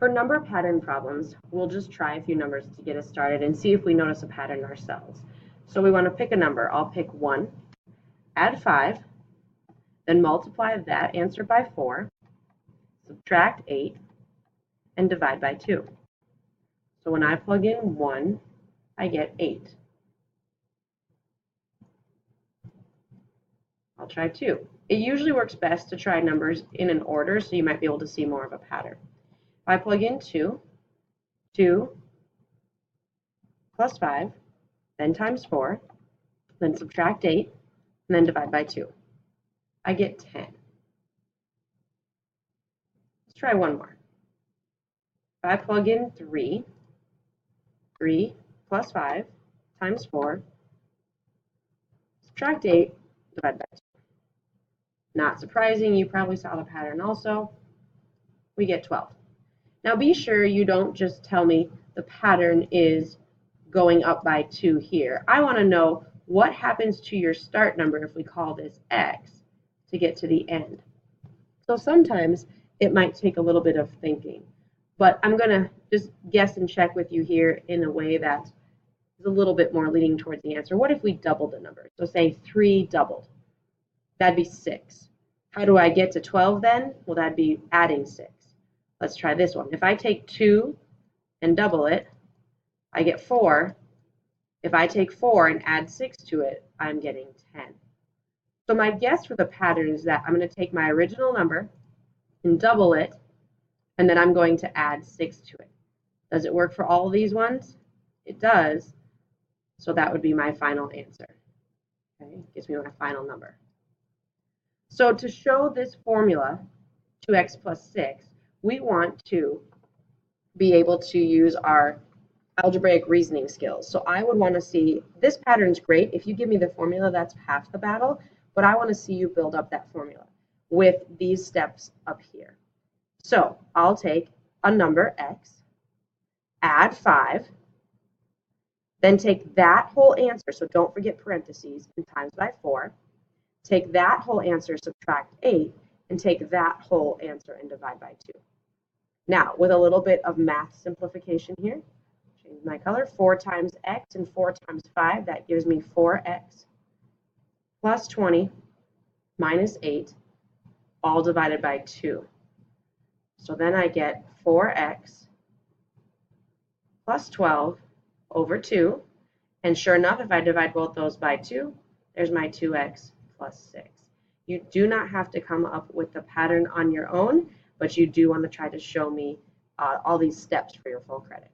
For number pattern problems, we'll just try a few numbers to get us started and see if we notice a pattern ourselves. So we want to pick a number. I'll pick 1, add 5, then multiply that answer by 4, subtract 8, and divide by 2. So when I plug in 1, I get 8. I'll try 2. It usually works best to try numbers in an order, so you might be able to see more of a pattern. If I plug in 2, 2 plus 5, then times 4, then subtract 8, and then divide by 2. I get 10. Let's try one more. If I plug in 3, 3 plus 5 times 4, subtract 8, divide by 2. Not surprising, you probably saw the pattern also. We get 12. Now be sure you don't just tell me the pattern is going up by 2 here. I want to know what happens to your start number if we call this x to get to the end. So sometimes it might take a little bit of thinking, but I'm going to just guess and check with you here in a way that is a little bit more leaning towards the answer. What if we doubled the number? So say 3 doubled. That'd be 6. How do I get to 12 then? Well, that'd be adding 6. Let's try this one. If I take 2 and double it, I get 4. If I take 4 and add 6 to it, I'm getting 10. So my guess for the pattern is that I'm going to take my original number and double it, and then I'm going to add 6 to it. Does it work for all of these ones? It does. So that would be my final answer. Okay, gives me my final number. So to show this formula, 2x plus 6, we want to be able to use our algebraic reasoning skills. So I would want to see, this pattern's great. If you give me the formula, that's half the battle, but I want to see you build up that formula with these steps up here. So I'll take a number, x, add 5, then take that whole answer, so don't forget parentheses, and times by 4, take that whole answer, subtract 8, and take that whole answer and divide by 2. Now, with a little bit of math simplification here, change my color, 4 times x and 4 times 5, that gives me 4x plus 20 minus 8, all divided by 2. So then I get 4x plus 12 over 2, and sure enough, if I divide both those by 2, there's my 2x plus 6. You do not have to come up with the pattern on your own, but you do want to try to show me all these steps for your full credit.